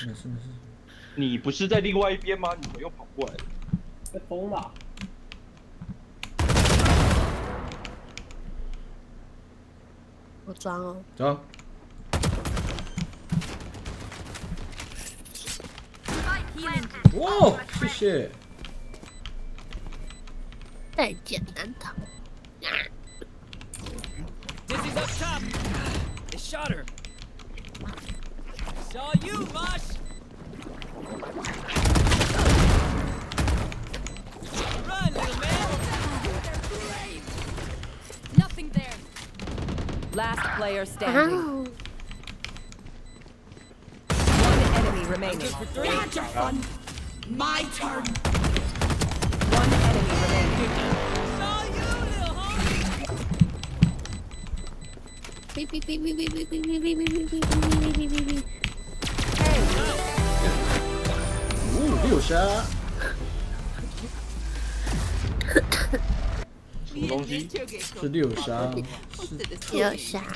没事没事。你不是在另外一边吗？你怎么又跑过来了？被封了。好脏哦！走。哇，谢谢。再见难逃。 Dizzy's up top. They shot her. Saw you, Mosh. Run, little man. Nothing there. Last player standing. 啊！ One enemy remaining. For three. My turn. One enemy remaining. Saw you, little homie. 哔哔哔哔哔哔哔哔哔哔哔哔哔哔哔哔。哦，6杀。什么东西？是6杀。有啥？